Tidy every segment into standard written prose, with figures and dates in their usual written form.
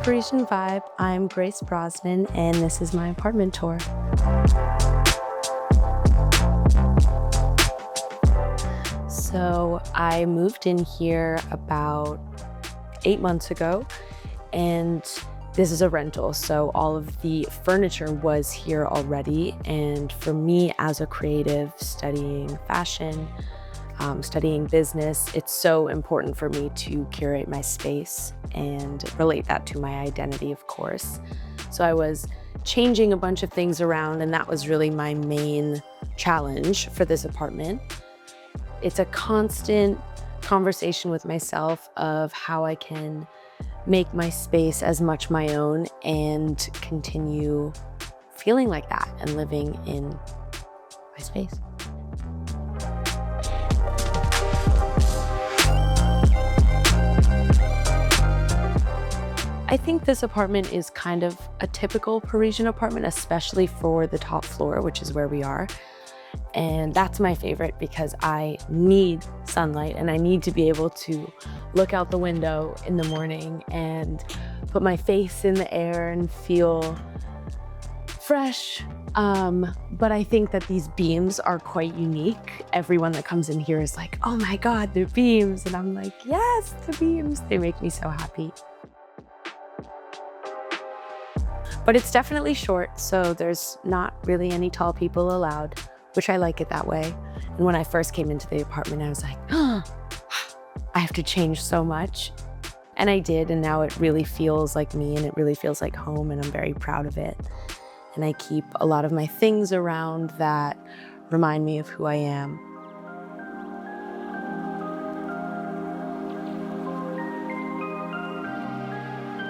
Parisian Vibe. I'm Grace Brosnan, and this is my apartment tour. So I moved in here about 8 months ago, and this is a rental, so all of the furniture was here already. And for me as a creative studying fashion, studying business, it's so important for me to curate my space and relate that to my identity, of course. So I was changing a bunch of things around, and that was really my main challenge for this apartment. It's a constant conversation with myself of how I can make my space as much my own and continue feeling like that and living in my space. I think this apartment is kind of a typical Parisian apartment, especially for the top floor, which is where we are. And that's my favorite because I need sunlight and I need to be able to look out the window in the morning and put my face in the air and feel fresh. But I think that these beams are quite unique. Everyone that comes in here is like, oh my God, they're beams. And I'm like, yes, the beams. They make me so happy. But it's definitely short, so there's not really any tall people allowed, which I like it that way. And when I first came into the apartment, I was like, oh, I have to change so much. And I did, and now it really feels like me and it really feels like home, and I'm very proud of it. And I keep a lot of my things around that remind me of who I am.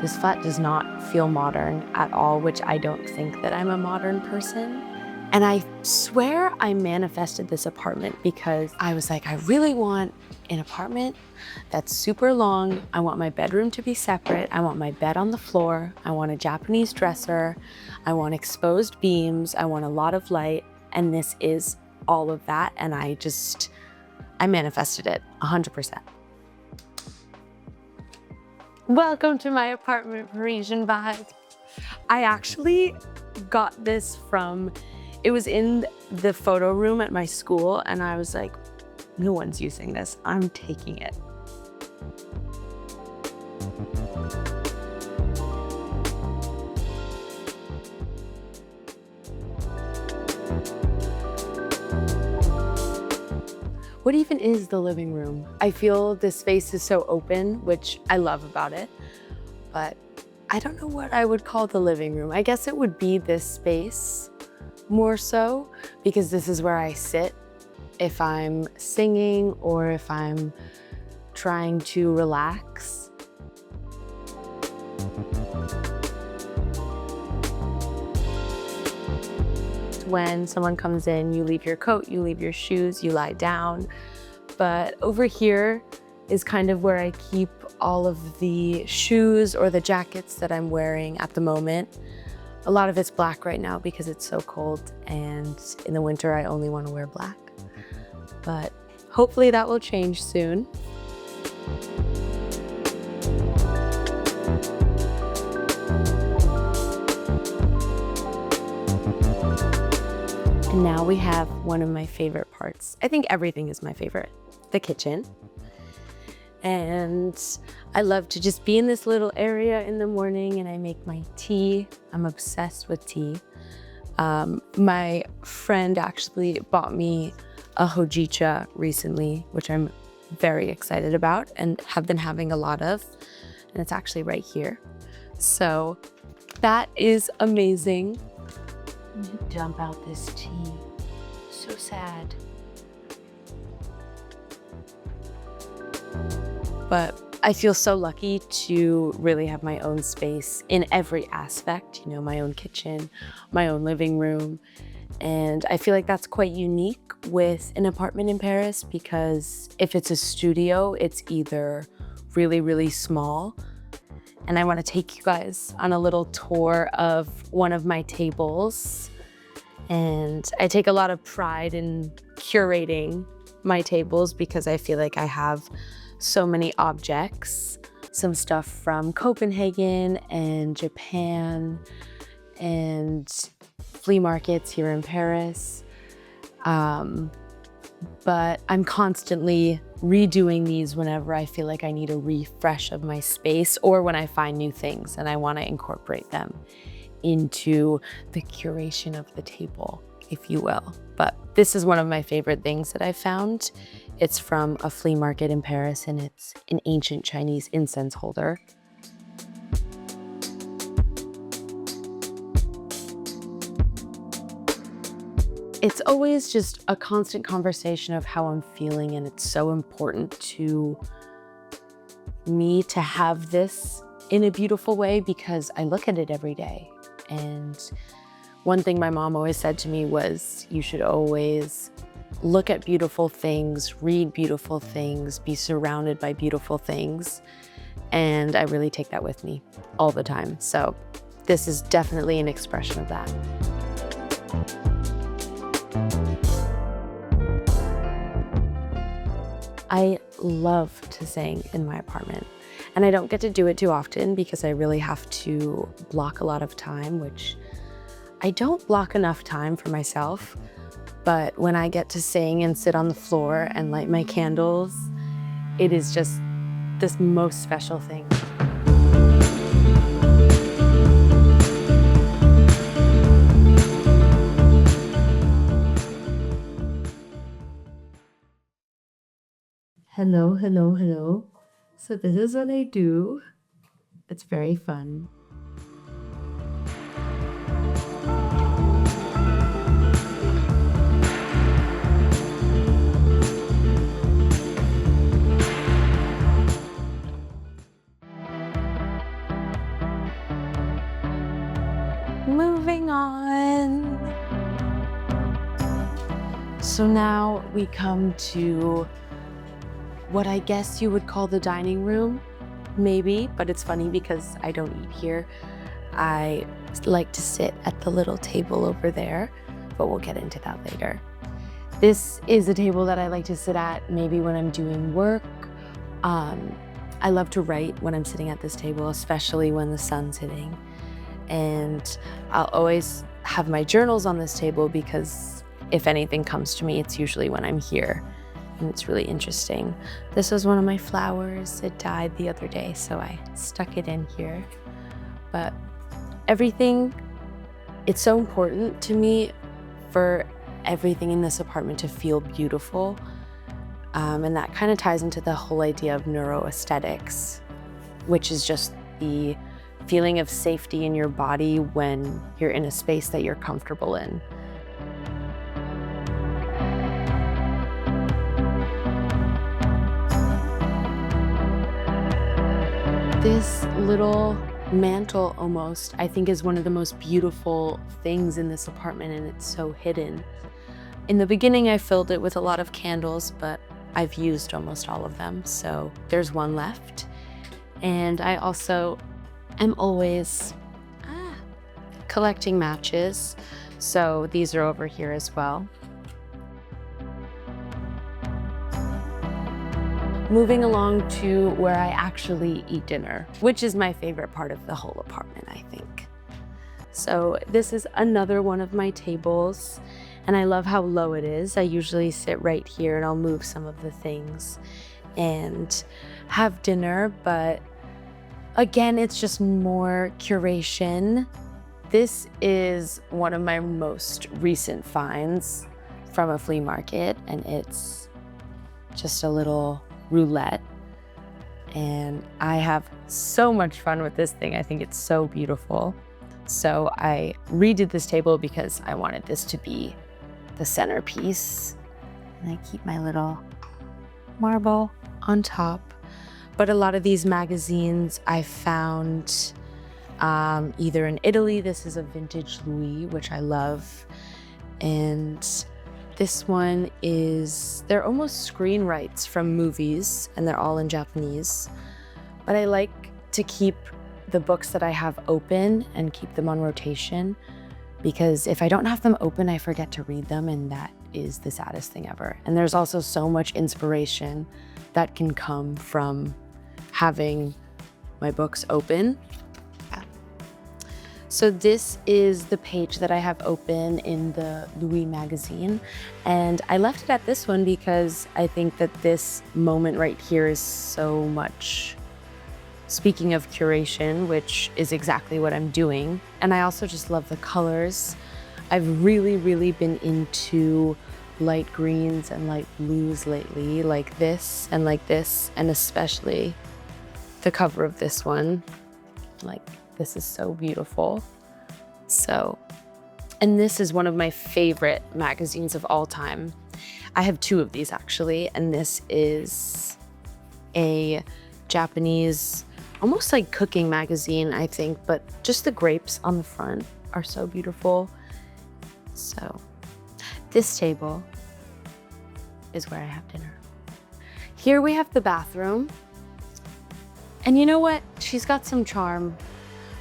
This flat does not feel modern at all, which I don't think that I'm a modern person. And I swear I manifested this apartment because I was like, I really want an apartment that's super long. I want my bedroom to be separate. I want my bed on the floor. I want a Japanese dresser. I want exposed beams. I want a lot of light. And this is all of that. And I manifested it 100%. Welcome to my apartment, Parisian Vibe. I actually got this it was in the photo room at my school, and I was like, no one's using this, I'm taking it. What even is the living room? I feel this space is so open, which I love about it, but I don't know what I would call the living room. I guess it would be this space more so, because this is where I sit if I'm singing or if I'm trying to relax. When someone comes in, you leave your coat, you leave your shoes, you lie down. But over here is kind of where I keep all of the shoes or the jackets that I'm wearing at the moment. A lot of it's black right now because it's so cold, and in the winter I only want to wear black. But hopefully that will change soon. And now we have one of my favorite parts. I think everything is my favorite, the kitchen. And I love to just be in this little area in the morning and I make my tea. I'm obsessed with tea. My friend actually bought me a hojicha recently, which I'm very excited about and have been having a lot of, and it's actually right here. So that is amazing. Dump out this tea. So sad. But I feel so lucky to really have my own space in every aspect, you know, my own kitchen, my own living room. And I feel like that's quite unique with an apartment in Paris, because if it's a studio, it's either really, really small. And I want to take you guys on a little tour of one of my tables. And I take a lot of pride in curating my tables because I feel like I have so many objects. some stuff from Copenhagen and Japan and flea markets here in Paris. But I'm constantly redoing these whenever I feel like I need a refresh of my space or when I find new things and I want to incorporate them into the curation of the table, if you will. But this is one of my favorite things that I found. It's from a flea market in Paris, and it's an ancient Chinese incense holder. It's always just a constant conversation of how I'm feeling, and it's so important to me to have this in a beautiful way because I look at it every day. And one thing my mom always said to me was, you should always look at beautiful things, read beautiful things, be surrounded by beautiful things. And I really take that with me all the time. So this is definitely an expression of that. I love to sing in my apartment, and I don't get to do it too often because I really have to block a lot of time, which I don't block enough time for myself. But when I get to sing and sit on the floor and light my candles, it is just this most special thing. Hello, hello, hello. So this is what I do. It's very fun. Moving on. So now we come to what I guess you would call the dining room, maybe, but it's funny because I don't eat here. I like to sit at the little table over there, but we'll get into that later. This is a table that I like to sit at maybe when I'm doing work. I love to write when I'm sitting at this table, especially when the sun's hitting. And I'll always have my journals on this table because if anything comes to me, it's usually when I'm here. And it's really interesting. This was one of my flowers. It died the other day, so I stuck it in here. But everything, it's so important to me for everything in this apartment to feel beautiful. And that kind of ties into the whole idea of neuroaesthetics, which is just the feeling of safety in your body when you're in a space that you're comfortable in. This little mantle almost, I think, is one of the most beautiful things in this apartment, and it's so hidden. In the beginning, I filled it with a lot of candles, but I've used almost all of them, so there's one left. And I also am always collecting matches, so these are over here as well. Moving along to where I actually eat dinner, which is my favorite part of the whole apartment, I think. So this is another one of my tables, and I love how low it is. I usually sit right here and I'll move some of the things and have dinner, but again, it's just more curation. This is one of my most recent finds from a flea market, and it's just a little roulette, and I have so much fun with this thing. I think it's so beautiful. So I redid this table because I wanted this to be the centerpiece, and I keep my little marble on top. But a lot of these magazines I found either in Italy. This is a vintage Louis, which I love, and this one is, they're almost screenwrites from movies, and they're all in Japanese. But I like to keep the books that I have open and keep them on rotation, because if I don't have them open, I forget to read them, and that is the saddest thing ever. And there's also so much inspiration that can come from having my books open. So this is the page that I have open in the Louis magazine. And I left it at this one because I think that this moment right here is so much, speaking of curation, which is exactly what I'm doing. And I also just love the colors. I've really been into light greens and light blues lately, like this, and especially the cover of this one. Like, this is so beautiful. So, and this is one of my favorite magazines of all time. I have two of these actually, and this is a Japanese, almost like cooking magazine, I think, but just the grapes on the front are so beautiful. So, this table is where I have dinner. Here we have the bathroom. And you know what? She's got some charm,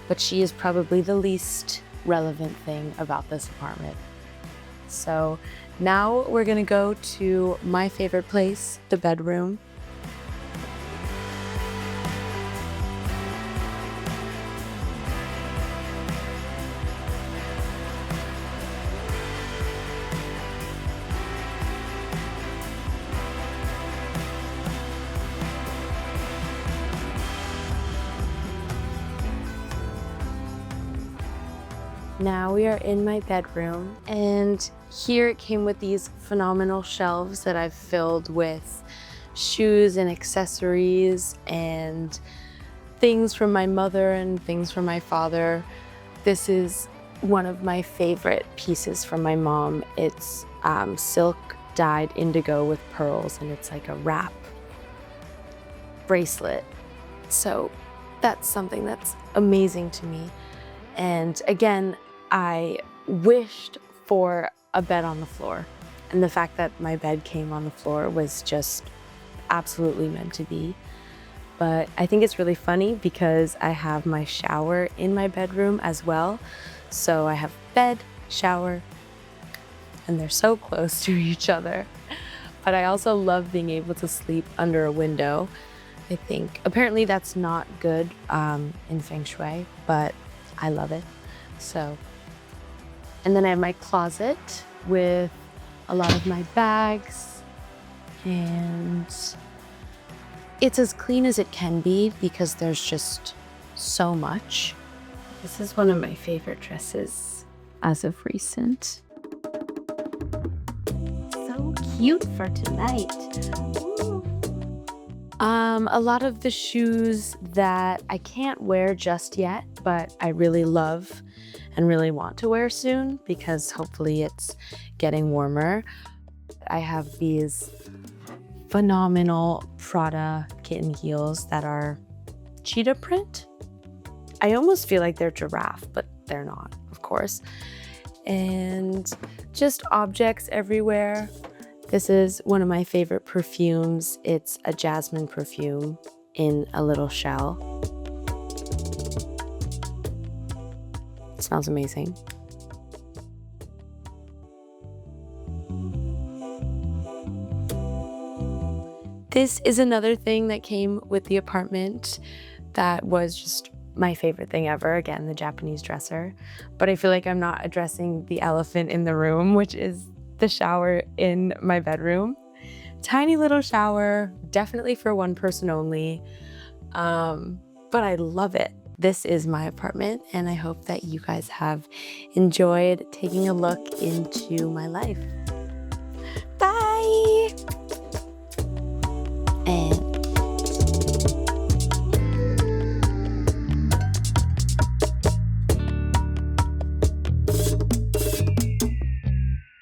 but she is probably the least relevant thing about this apartment. So now we're gonna go to my favorite place, the bedroom. Now we are in my bedroom, and here it came with these phenomenal shelves that I've filled with shoes and accessories and things from my mother and things from my father. This is one of my favorite pieces from my mom. It's silk dyed indigo with pearls, and it's like a wrap bracelet. So that's something that's amazing to me. And again, I wished for a bed on the floor, and the fact that my bed came on the floor was just absolutely meant to be. But I think it's really funny because I have my shower in my bedroom as well. So I have bed, shower, and they're so close to each other. But I also love being able to sleep under a window. I think apparently that's not good in Feng Shui, but I love it. So, and then I have my closet with a lot of my bags, and it's as clean as it can be because there's just so much. This is one of my favorite dresses as of recent. So cute for tonight. Ooh. A lot of the shoes that I can't wear just yet, but I really love and really want to wear soon because hopefully it's getting warmer. I have these phenomenal Prada kitten heels that are cheetah print. I almost feel like they're giraffe, but they're not, of course. And just objects everywhere. This is one of my favorite perfumes. It's a jasmine perfume in a little shell. It smells amazing. This is another thing that came with the apartment that was just my favorite thing ever. Again, the Japanese dresser. But I feel like I'm not addressing the elephant in the room, which is the shower in my bedroom. Tiny little shower, definitely for one person only. But I love it. This is my apartment, and I hope that you guys have enjoyed taking a look into my life.